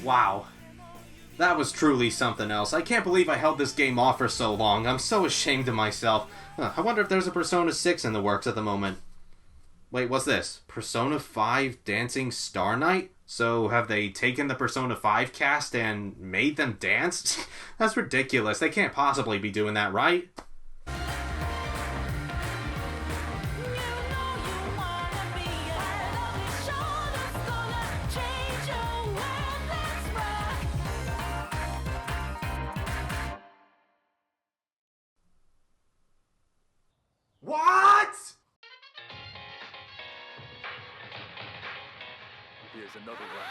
Wow. That was truly something else. I can't believe I held this game off for so long. I'm so ashamed of myself. I wonder if there's a Persona 6 in the works at the moment. Wait, what's this? Persona 5 Dancing Star Night? So have they taken the Persona 5 cast and made them dance? That's ridiculous. They can't possibly be doing that, right? What? Here's another one.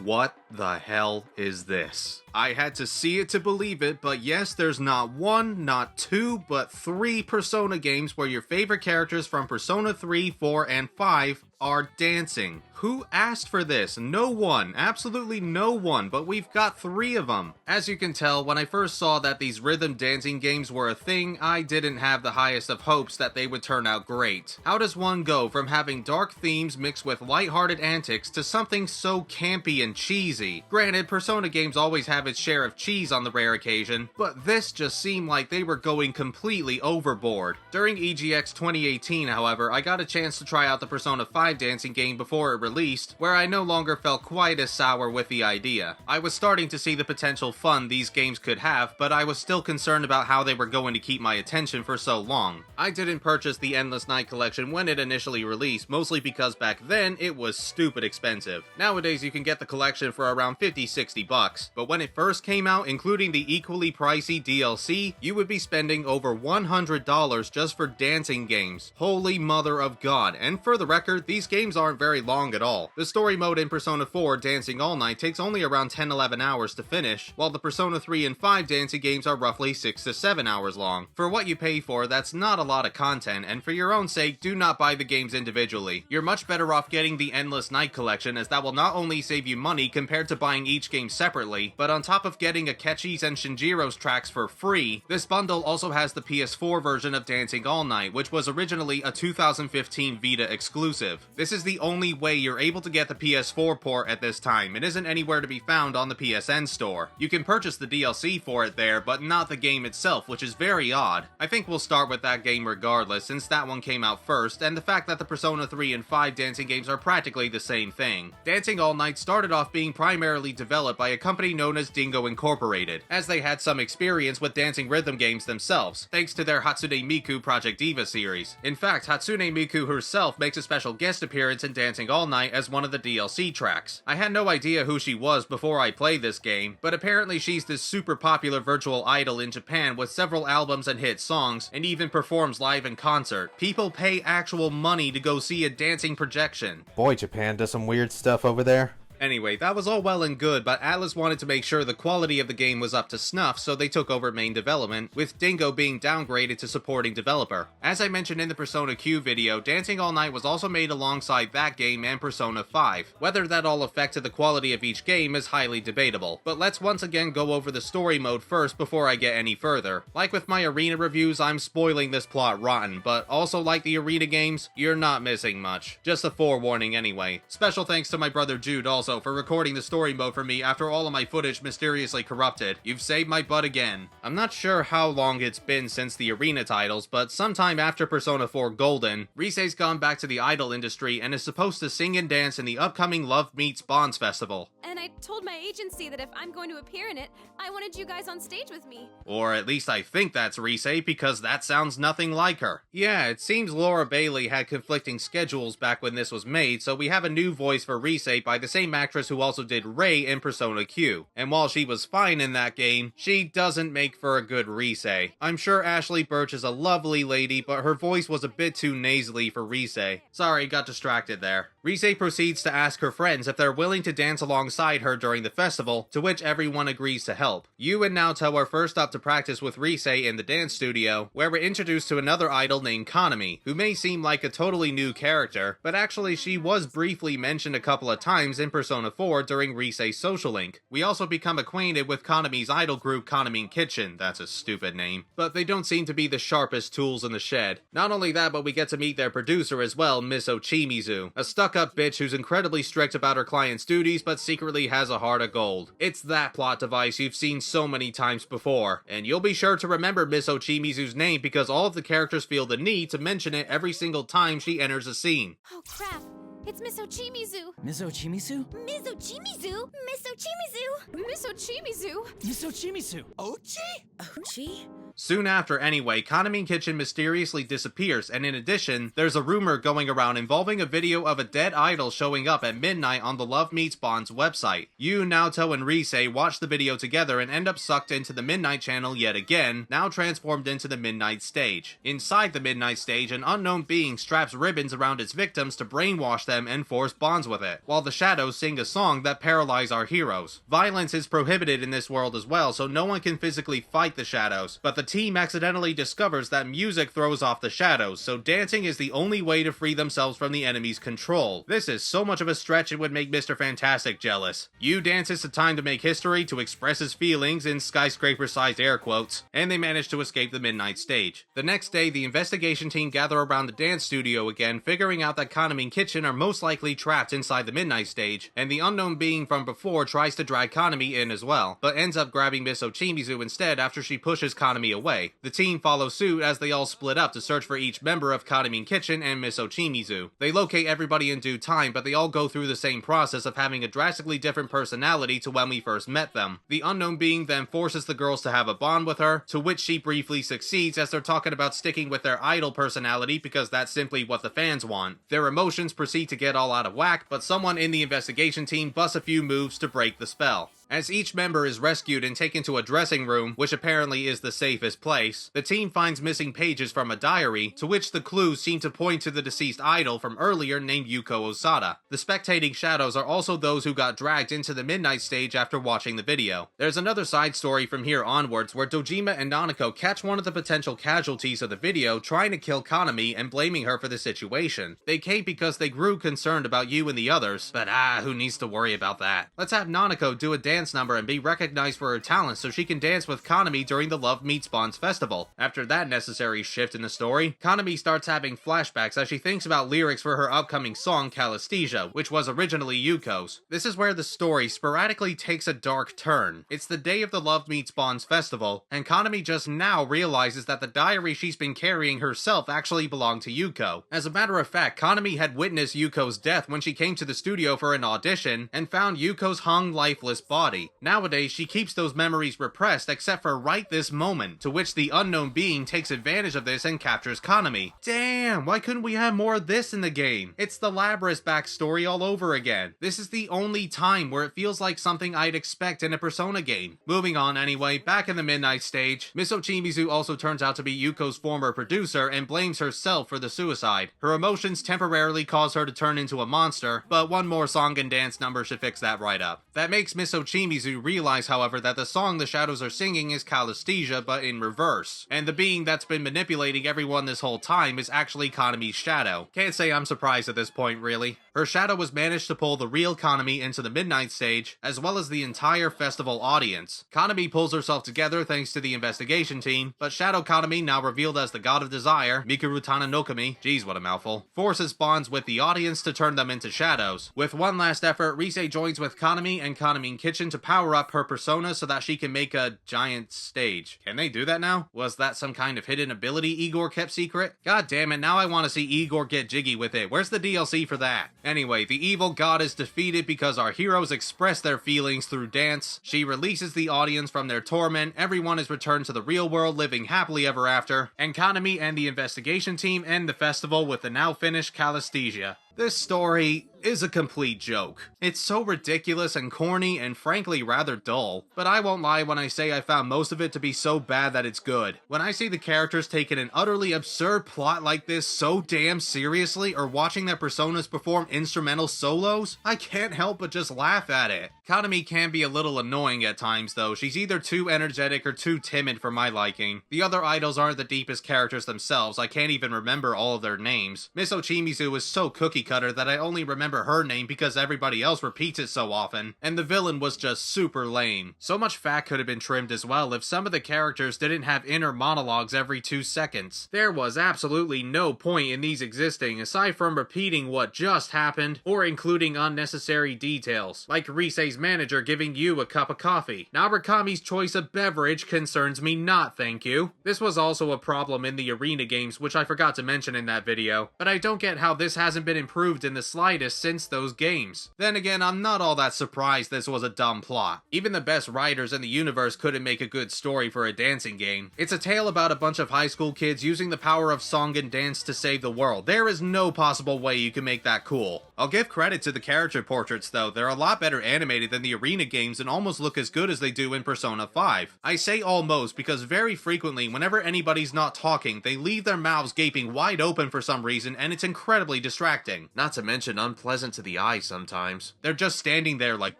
What the hell is this? I had to see it to believe it, but yes, there's not one, not two, but 3 Persona games where your favorite characters from Persona 3, 4, and 5 are dancing. Who asked for this? No one. Absolutely no one, but we've got 3 of them. As you can tell, when I first saw that these rhythm dancing games were a thing, I didn't have the highest of hopes that they would turn out great. How does one go from having dark themes mixed with lighthearted antics to something so campy and cheesy? Granted, Persona games always have its share of cheese on the rare occasion, but this just seemed like they were going completely overboard. During EGX 2018, however, I got a chance to try out the Persona 5 dancing game before it released, where I no longer felt quite as sour with the idea. I was starting to see the potential fun these games could have, but I was still concerned about how they were going to keep my attention for so long. I didn't purchase the Endless Night collection when it initially released, mostly because back then it was stupid expensive. Nowadays you can get the collection for around $50-60 bucks, but when it first came out, including the equally pricey DLC, you would be spending over $100 just for dancing games. Holy mother of God, and for the record, these games aren't very long at all. The story mode in Persona 4, Dancing All Night, takes only around 10-11 hours to finish, while the Persona 3 and 5 dancing games are roughly 6 to 7 hours long. For what you pay for, that's not a lot of content, and for your own sake, do not buy the games individually. You're much better off getting the Endless Night collection, as that will not only save you money compared to buying each game separately, but on top of getting Akechi's and Shinjiro's tracks for free, this bundle also has the PS4 version of Dancing All Night, which was originally a 2015 Vita exclusive. This is the only way you're able to get the PS4 port at this time. It isn't anywhere to be found on the PSN store. You can purchase the DLC for it there, but not the game itself, which is very odd. I think we'll start with that game regardless, since that one came out first, and the fact that the Persona 3 and 5 dancing games are practically the same thing. Dancing All Night started off being primarily developed by a company known as Dingo Incorporated, as they had some experience with dancing rhythm games themselves, thanks to their Hatsune Miku Project Diva series. In fact, Hatsune Miku herself makes a special guest appearance in Dancing All Night as one of the DLC tracks. I had no idea who she was before I played this game, but apparently she's this super popular virtual idol in Japan with several albums and hit songs, and even performs live in concert. People pay actual money to go see a dancing projection. Boy, Japan does some weird stuff over there. Anyway, that was all well and good, but Atlus wanted to make sure the quality of the game was up to snuff, so they took over main development, with Dingo being downgraded to supporting developer. As I mentioned in the Persona Q video, Dancing All Night was also made alongside that game and Persona 5. Whether that all affected the quality of each game is highly debatable, but let's once again go over the story mode first before I get any further. Like with my arena reviews, I'm spoiling this plot rotten, but also like the arena games, you're not missing much. Just a forewarning anyway. Special thanks to my brother Jude also for recording the story mode for me after all of my footage mysteriously corrupted. You've saved my butt again. I'm not sure how long it's been since the arena titles, but sometime after Persona 4 Golden, Risei's gone back to the idol industry and is supposed to sing and dance in the upcoming Love Meets Bonds festival. And I told my agency that if I'm going to appear in it, I wanted you guys on stage with me. Or at least I think that's Risei, because that sounds nothing like her. Yeah, it seems Laura Bailey had conflicting schedules back when this was made, so we have a new voice for Risei by the same actress who also did Rei in Persona Q. And while she was fine in that game, she doesn't make for a good Risei. I'm sure Ashley Birch is a lovely lady, but her voice was a bit too nasally for Risei. Sorry, got distracted there. Rise proceeds to ask her friends if they're willing to dance alongside her during the festival, to which everyone agrees to help. Yu and Naoto are first up to practice with Rise in the dance studio, where we're introduced to another idol named Kanami, who may seem like a totally new character, but actually she was briefly mentioned a couple of times in Persona 4 during Rise's social link. We also become acquainted with Kanami's idol group Kanami Kitchen, that's a stupid name, but they don't seem to be the sharpest tools in the shed. Not only that, but we get to meet their producer as well, Miss Ochimizu, a stuck-up bitch who's incredibly strict about her client's duties but secretly has a heart of gold. It's that plot device you've seen so many times before, and you'll be sure to remember Miss Ochimizu's name because all of the characters feel the need to mention it every single time she enters a scene. Oh crap! It's Miss Ochimizu! Miss Ochimizu? Miss Ochimizu! Miss Ochimizu! Miss Ochimizu! Miss Ochimizu? Ochi? Ochi? Soon after, anyway, Kanami Kitchen mysteriously disappears, and in addition, there's a rumor going around involving a video of a dead idol showing up at midnight on the Love Meets Bonds website. Yu, Naoto, and Rise watch the video together and end up sucked into the Midnight Channel yet again, now transformed into the Midnight Stage. Inside the Midnight Stage, an unknown being straps ribbons around its victims to brainwash them and force bonds with it, while the shadows sing a song that paralyze our heroes. Violence is prohibited in this world as well, so no one can physically fight the shadows, but the team accidentally discovers that music throws off the shadows, so dancing is the only way to free themselves from the enemy's control. This is so much of a stretch it would make Mr. Fantastic jealous. Yu dances to Time to Make History to express his feelings in skyscraper-sized air quotes, and they manage to escape the Midnight Stage. The next day, the investigation team gather around the dance studio again, figuring out that Kanami Kitchen are most likely trapped inside the Midnight Stage, and the unknown being from before tries to drag Kanami in as well, but ends up grabbing Miss Ochimizu instead after she pushes Kanami away. The team follows suit as they all split up to search for each member of Kanami Kitchen and Miss Ochimizu. They locate everybody in due time, but they all go through the same process of having a drastically different personality to when we first met them. The unknown being then forces the girls to have a bond with her, to which she briefly succeeds as they're talking about sticking with their idol personality because that's simply what the fans want. Their emotions proceed to get all out of whack, but someone in the investigation team busts a few moves to break the spell. As each member is rescued and taken to a dressing room, which apparently is the safest place, the team finds missing pages from a diary, to which the clues seem to point to the deceased idol from earlier named Yuko Osada. The spectating shadows are also those who got dragged into the Midnight Stage after watching the video. There's another side story from here onwards where Dojima and Nanako catch one of the potential casualties of the video trying to kill Kanami and blaming her for the situation. They came because they grew concerned about Yu and the others, but who needs to worry about that? Let's have Nanako do a dance number and be recognized for her talent so she can dance with Kanami during the Love Meets Bonds festival. After that necessary shift in the story, Kanami starts having flashbacks as she thinks about lyrics for her upcoming song Calasthesia, which was originally Yuko's. This is where the story sporadically takes a dark turn. It's the day of the Love Meets Bonds festival, and Kanami just now realizes that the diary she's been carrying herself actually belonged to Yuko. As a matter of fact, Kanami had witnessed Yuko's death when she came to the studio for an audition and found Yuko's hung lifeless body. Nowadays, she keeps those memories repressed except for right this moment, to which the unknown being takes advantage of this and captures Kanami. Damn, why couldn't we have more of this in the game? It's the Labris backstory all over again. This is the only time where it feels like something I'd expect in a Persona game. Moving on anyway, back in the Midnight Stage, Miss Ochimizu also turns out to be Yuko's former producer and blames herself for the suicide. Her emotions temporarily cause her to turn into a monster, but one more song and dance number should fix that right up. That makes Miss Ochimizu realize, however, that the song the shadows are singing is Calasthesia, but in reverse. And the being that's been manipulating everyone this whole time is actually Kanami's shadow. Can't say I'm surprised at this point, really. Her shadow was managed to pull the real Kanami into the Midnight Stage, as well as the entire festival audience. Kanami pulls herself together thanks to the investigation team, but Shadow Kanami, now revealed as the God of Desire, Mikuru Tananokami, geez what a mouthful, forces bonds with the audience to turn them into shadows. With one last effort, Rise joins with Kanami and Kanami Kitchen to power up her persona so that she can make a giant stage. Can they do that now? Was that some kind of hidden ability Igor kept secret? God damn it, now I want to see Igor get jiggy with it. Where's the DLC for that? Anyway, the evil god is defeated because our heroes express their feelings through dance. She releases the audience from their torment, everyone is returned to the real world living happily ever after, and Kanami and the investigation team end the festival with the now finished Calasthesia. This story, is a complete joke. It's so ridiculous and corny and frankly rather dull, but I won't lie when I say I found most of it to be so bad that it's good. When I see the characters taking an utterly absurd plot like this so damn seriously, or watching their personas perform instrumental solos, I can't help but just laugh at it. Kanami can be a little annoying at times though. She's either too energetic or too timid for my liking. The other idols aren't the deepest characters themselves. I can't even remember all of their names. Miss Ochimizu is so cookie cutter that I only remember her name because everybody else repeats it so often. And the villain was just super lame. So much fat could have been trimmed as well if some of the characters didn't have inner monologues every 2 seconds. There was absolutely no point in these existing aside from repeating what just happened or including unnecessary details, like Risei's manager giving you a cup of coffee. Narukami's choice of beverage concerns me not, thank you. This was also a problem in the arena games, which I forgot to mention in that video, but I don't get how this hasn't been improved in the slightest since those games. Then again, I'm not all that surprised this was a dumb plot. Even the best writers in the universe couldn't make a good story for a dancing game. It's a tale about a bunch of high school kids using the power of song and dance to save the world. There is no possible way you can make that cool. I'll give credit to the character portraits though. They're a lot better animated than the arena games and almost look as good as they do in Persona 5. I say almost because very frequently whenever anybody's not talking, they leave their mouths gaping wide open for some reason and it's incredibly distracting. Not to mention unpleasant to the eye sometimes. They're just standing there like,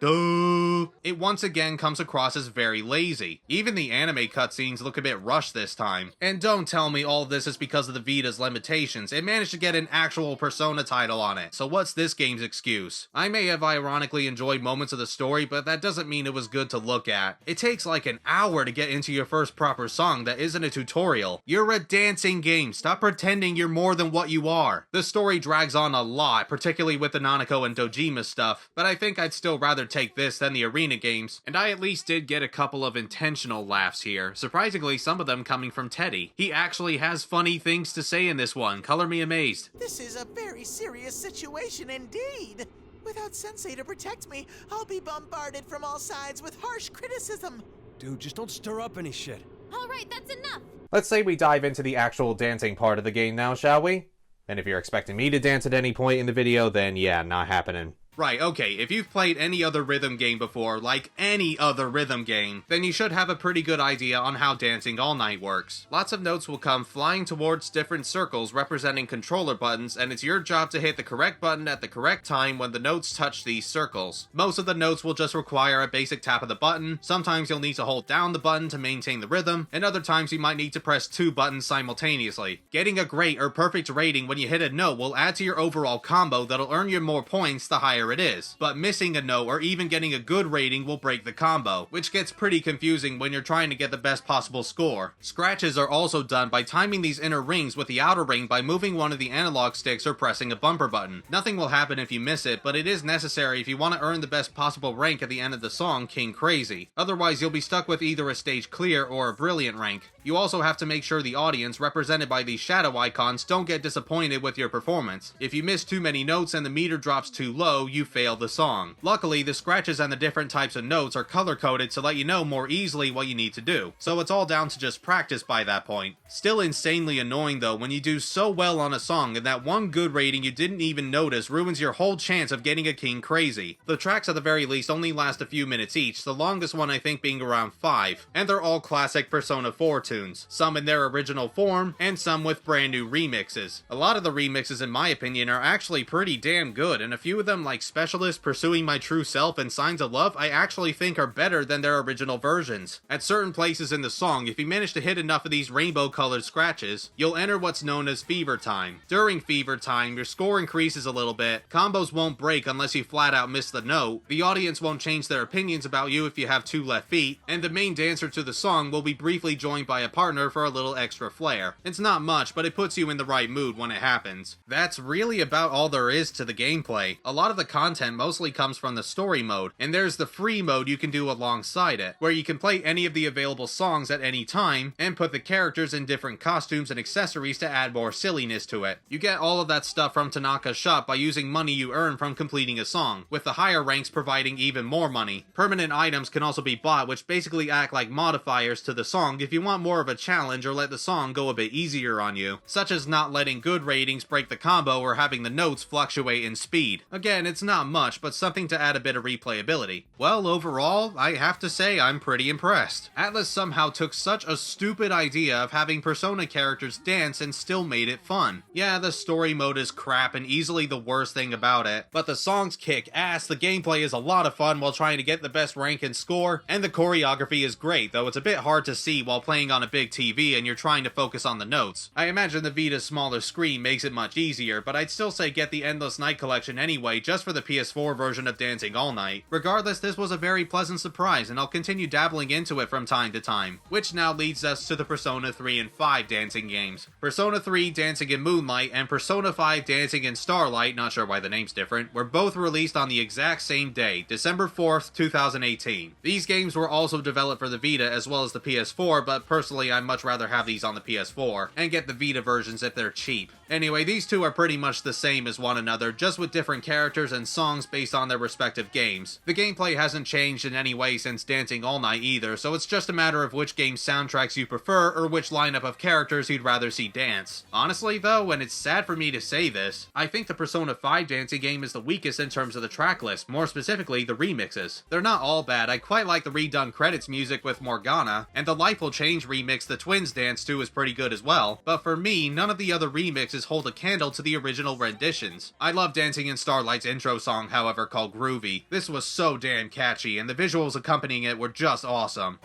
duh. It once again comes across as very lazy. Even the anime cutscenes look a bit rushed this time. And don't tell me all of this is because of the Vita's limitations. It managed to get an actual Persona title on it, so what's this game's excuse? I may have ironically enjoyed moments of the story, but that doesn't mean it was good to look at. It takes like an hour to get into your first proper song that isn't a tutorial. You're a dancing game, stop pretending you're more than what you are. The story drags on a lot, particularly with the Nanako and Dojima stuff, but I think I'd still rather take this than the arena games, and I at least did get a couple of intentional laughs here, surprisingly some of them coming from Teddy. He actually has funny things to say in this one, color me amazed. This is a very serious situation indeed. Without Sensei to protect me, I'll be bombarded from all sides with harsh criticism. Dude, just don't stir up any shit. Alright, that's enough! Let's say we dive into the actual dancing part of the game now, shall we? And if you're expecting me to dance at any point in the video, then yeah, not happening. Right, okay, if you've played any other rhythm game before, like any other rhythm game, then you should have a pretty good idea on how Dancing All Night works. Lots of notes will come flying towards different circles representing controller buttons, and it's your job to hit the correct button at the correct time when the notes touch these circles. Most of the notes will just require a basic tap of the button, sometimes you'll need to hold down the button to maintain the rhythm, and other times you might need to press 2 buttons simultaneously. Getting a great or perfect rating when you hit a note will add to your overall combo that'll earn you more points the higher it is, but missing a note or even getting a good rating will break the combo, which gets pretty confusing when you're trying to get the best possible score. Scratches are also done by timing these inner rings with the outer ring by moving one of the analog sticks or pressing a bumper button. Nothing will happen if you miss it, but it is necessary if you want to earn the best possible rank at the end of the song, King Crazy. Otherwise you'll be stuck with either a stage clear or a brilliant rank. You also have to make sure the audience, represented by these shadow icons, don't get disappointed with your performance. If you miss too many notes and the meter drops too low, you fail the song. Luckily, the scratches and the different types of notes are color-coded to let you know more easily what you need to do, so it's all down to just practice by that point. Still insanely annoying though when you do so well on a song and that one good rating you didn't even notice ruins your whole chance of getting a King Crazy. The tracks at the very least only last a few minutes each, the longest one I think being around 5, and they're all classic Persona 4 tunes, some in their original form, and some with brand new remixes. A lot of the remixes in my opinion are actually pretty damn good, and a few of them like Specialist, Pursuing My True Self, and Signs of Love I actually think are better than their original versions. At certain places in the song, if you manage to hit enough of these rainbow colored scratches, you'll enter what's known as Fever Time. During Fever Time, your score increases a little bit, combos won't break unless you flat out miss the note, the audience won't change their opinions about you if you have 2 left feet, and the main dancer to the song will be briefly joined by a partner for a little extra flair. It's not much, but it puts you in the right mood when it happens. That's really about all there is to the gameplay. A lot of the content mostly comes from the story mode, and there's the free mode you can do alongside it, where you can play any of the available songs at any time, and put the characters in different costumes and accessories to add more silliness to it. You get all of that stuff from Tanaka's shop by using money you earn from completing a song, with the higher ranks providing even more money. Permanent items can also be bought, which basically act like modifiers to the song if you want more of a challenge or let the song go a bit easier on you, such as not letting good ratings break the combo or having the notes fluctuate in speed. Again, it's not much, but something to add a bit of replayability. Well, overall, I have to say I'm pretty impressed. Atlus somehow took such a stupid idea of having Persona characters dance and still made it fun. Yeah, the story mode is crap and easily the worst thing about it, but the songs kick ass, the gameplay is a lot of fun while trying to get the best rank and score, and the choreography is great, though it's a bit hard to see while playing on a big TV and you're trying to focus on the notes. I imagine the Vita's smaller screen makes it much easier, but I'd still say get the Endless Night collection anyway just for the PS4 version of Dancing All Night. Regardless, this was a very pleasant surprise, and I'll continue dabbling into it from time to time. Which now leads us to the Persona 3 and 5 dancing games. Persona 3 Dancing in Moonlight and Persona 5 Dancing in Starlight, not sure why the name's different, were both released on the exact same day, December 4th, 2018. These games were also developed for the Vita as well as the PS4, but personally I'd much rather have these on the PS4, and get the Vita versions if they're cheap. Anyway, these two are pretty much the same as one another, just with different characters and songs based on their respective games. The gameplay hasn't changed in any way since Dancing All Night either, so it's just a matter of which game soundtracks you prefer or which lineup of characters you'd rather see dance. Honestly though, and it's sad for me to say this, I think the Persona 5 dancing game is the weakest in terms of the track list, more specifically the remixes. They're not all bad, I quite like the redone credits music with Morgana, and the Life Will Change remix the twins dance to is pretty good as well, but for me, none of the other remixes hold a candle to the original renditions. I love Dancing in Starlight's intro song, however, called Groovy. This was so damn catchy, and the visuals accompanying it were just awesome.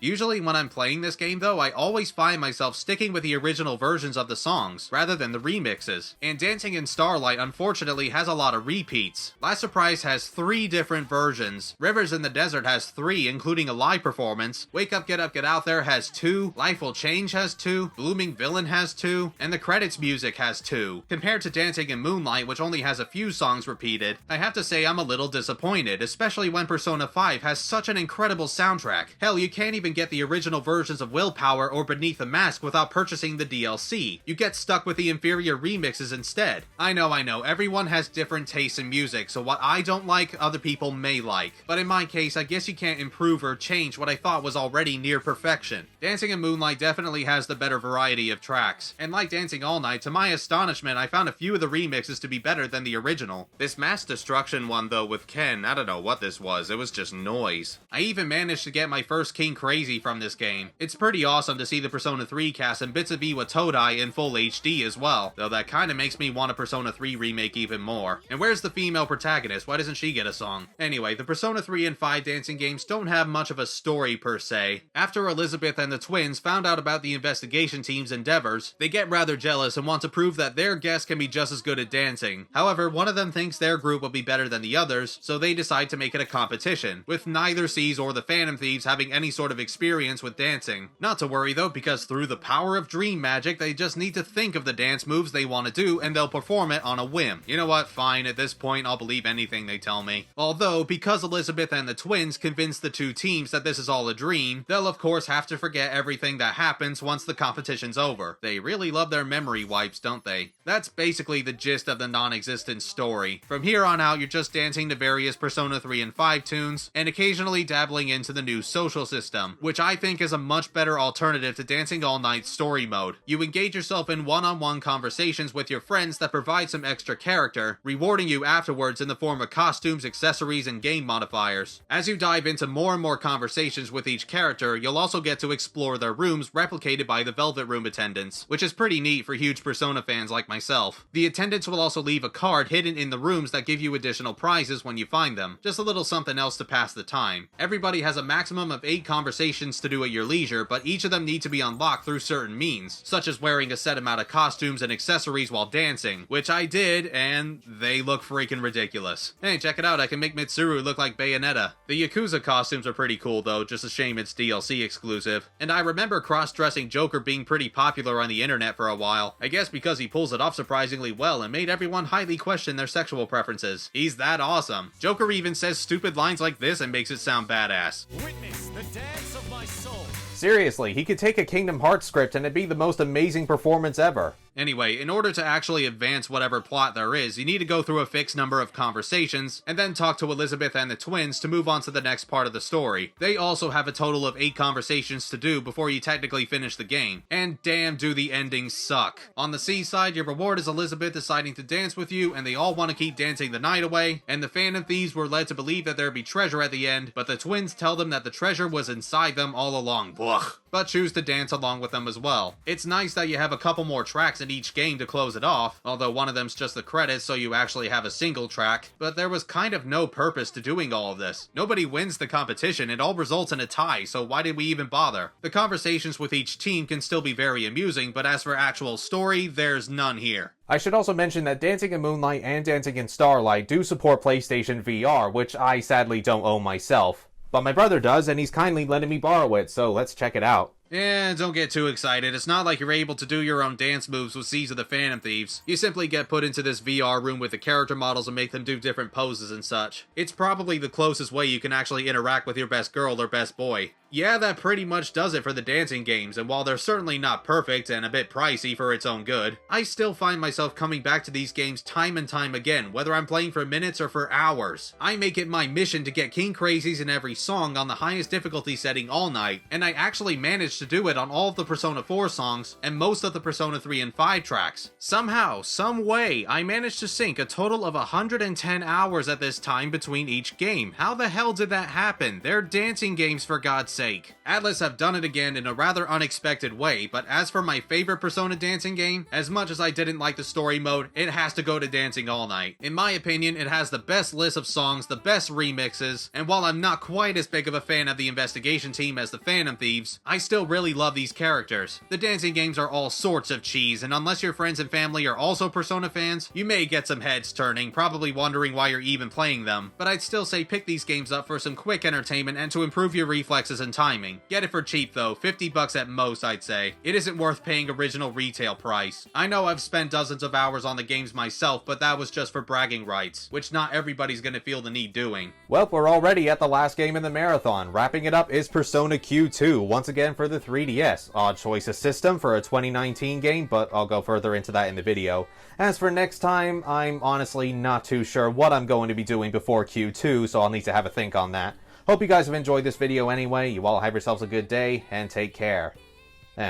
Usually when I'm playing this game though, I always find myself sticking with the original versions of the songs, rather than the remixes. And Dancing in Starlight unfortunately has a lot of repeats. Last Surprise has 3 different versions, Rivers in the Desert has 3 including a live performance, Wake Up Get Up Get Out There has 2, Life Will Change has 2, Blooming Villain has 2, and the credits music has 2. Compared to Dancing in Moonlight, which only has a few songs repeated, I have to say I'm a little disappointed, especially when Persona 5 has such an incredible soundtrack. Hell, you can't even get the original versions of Willpower or Beneath the Mask without purchasing the DLC. You get stuck with the inferior remixes instead. I know, everyone has different tastes in music, so what I don't like, other people may like. But in my case, I guess you can't improve or change what I thought was already near perfection. Dancing in Moonlight definitely has the better variety of tracks, and like Dancing All Night, to my astonishment, I found a few of the remixes to be better than the original. This Mass Destruction one though with Ken, I don't know what this was, it was just noise. I even managed to get my first King Crazy from this game. It's pretty awesome to see the Persona 3 cast and bits of Iwa Todai in full HD as well, though that kinda makes me want a Persona 3 remake even more. And where's the female protagonist? Why doesn't she get a song? Anyway, the Persona 3 and 5 dancing games don't have much of a story per se. After Elizabeth and the twins found out about the investigation team's endeavors, they get rather jealous and want to prove that their guests can be just as good at dancing. However, one of them thinks their group will be better than the others, so they decide to make it a competition, with neither C's or the Phantom Thieves having any sort of experience with dancing. Not to worry though, because through the power of dream magic, they just need to think of the dance moves they want to do and they'll perform it on a whim. You know what, fine, at this point I'll believe anything they tell me. Although, because Elizabeth and the twins convince the two teams that this is all a dream, they'll of course have to forget everything that happens once the competition's over. They really love their memory wipes, don't they? That's basically the gist of the non-existent story. From here on out, you're just dancing to various Persona 3 and 5 tunes, and occasionally dabbling into the new social system, which I think is a much better alternative to Dancing All Night story mode. You engage yourself in one-on-one conversations with your friends that provide some extra character, rewarding you afterwards in the form of costumes, accessories, and game modifiers. As you dive into more and more conversations with each character, you'll also get to explore their rooms replicated by the Velvet Room attendants, which is pretty neat for huge Persona fans like myself. The attendants will also leave a card hidden in the rooms that give you additional prizes when you find them. Just a little something else to pass the time. Everybody has a maximum of 8 conversations to do at your leisure, but each of them need to be unlocked through certain means, such as wearing a set amount of costumes and accessories while dancing, which I did, and they look freaking ridiculous. Hey, check it out, I can make Mitsuru look like Bayonetta. The Yakuza costumes are pretty cool though, just a shame it's DLC exclusive. And I remember cross-dressing Joker being pretty popular on the internet for a while, I guess because he pulls it off surprisingly well and made everyone highly question their sexual preferences. He's that awesome. Joker even says stupid lines like this and makes it sound badass. Witness the dance of my my soul. Seriously, he could take a Kingdom Hearts script and it'd be the most amazing performance ever. Anyway, in order to actually advance whatever plot there is, you need to go through a fixed number of conversations, and then talk to Elizabeth and the twins to move on to the next part of the story. They also have a total of 8 conversations to do before you technically finish the game, and damn do the endings suck. On the seaside, your reward is Elizabeth deciding to dance with you, and they all want to keep dancing the night away, and the Phantom Thieves were led to believe that there'd be treasure at the end, but the twins tell them that the treasure was inside them all along. Blech. But choose to dance along with them as well. It's nice that you have a couple more tracks in each game to close it off, although one of them's just the credits so you actually have a single track, but there was kind of no purpose to doing all of this. Nobody wins the competition, it all results in a tie, so why did we even bother? The conversations with each team can still be very amusing, but as for actual story, there's none here. I should also mention that Dancing in Moonlight and Dancing in Starlight do support PlayStation VR, which I sadly don't own myself. But my brother does, and he's kindly letting me borrow it, so let's check it out. Yeah, don't get too excited. It's not like you're able to do your own dance moves with Seas of the Phantom Thieves. You simply get put into this VR room with the character models and make them do different poses and such. It's probably the closest way you can actually interact with your best girl or best boy. Yeah, that pretty much does it for the dancing games, and while they're certainly not perfect and a bit pricey for its own good, I still find myself coming back to these games time and time again, whether I'm playing for minutes or for hours. I make it my mission to get King Crazies in every song on the highest difficulty setting all night, and I actually managed to do it on all of the Persona 4 songs and most of the Persona 3 and 5 tracks. Somehow, some way, I managed to sink a total of 110 hours at this time between each game. How the hell did that happen? They're dancing games, for God's sake. Atlus have done it again in a rather unexpected way, but as for my favorite Persona dancing game, as much as I didn't like the story mode, it has to go to Dancing All Night. In my opinion, it has the best list of songs, the best remixes, and while I'm not quite as big of a fan of the investigation team as the Phantom Thieves, I still really love these characters. The dancing games are all sorts of cheese, and unless your friends and family are also Persona fans, you may get some heads turning, probably wondering why you're even playing them, but I'd still say pick these games up for some quick entertainment and to improve your reflexes and timing. Get it for cheap though, $50 at most I'd say. It isn't worth paying original retail price. I know I've spent dozens of hours on the games myself, but that was just for bragging rights, which not everybody's gonna feel the need doing. Well, we're already at the last game in the marathon. Wrapping it up is Persona Q2, once again for the 3DS. Odd choice of system for a 2019 game, but I'll go further into that in the video. As for next time, I'm honestly not too sure what I'm going to be doing before Q2, so I'll need to have a think on that. Hope you guys have enjoyed this video anyway. You all have yourselves a good day, and take care.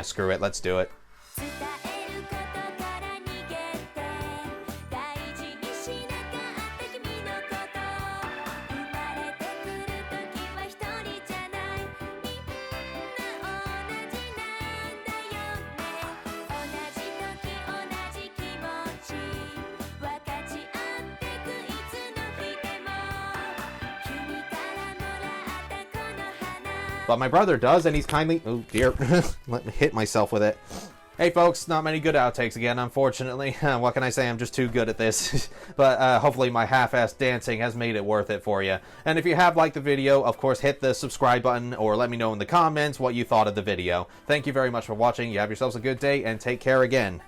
Screw it, let's do it. But my brother does, and he's kindly... Oh, dear. Let me hit myself with it. Hey, folks, not many good outtakes again, unfortunately. What can I say? I'm just too good at this. But hopefully my half-assed dancing has made it worth it for you. And if you have liked the video, of course, hit the subscribe button or let me know in the comments what you thought of the video. Thank you very much for watching. You have yourselves a good day, and take care again.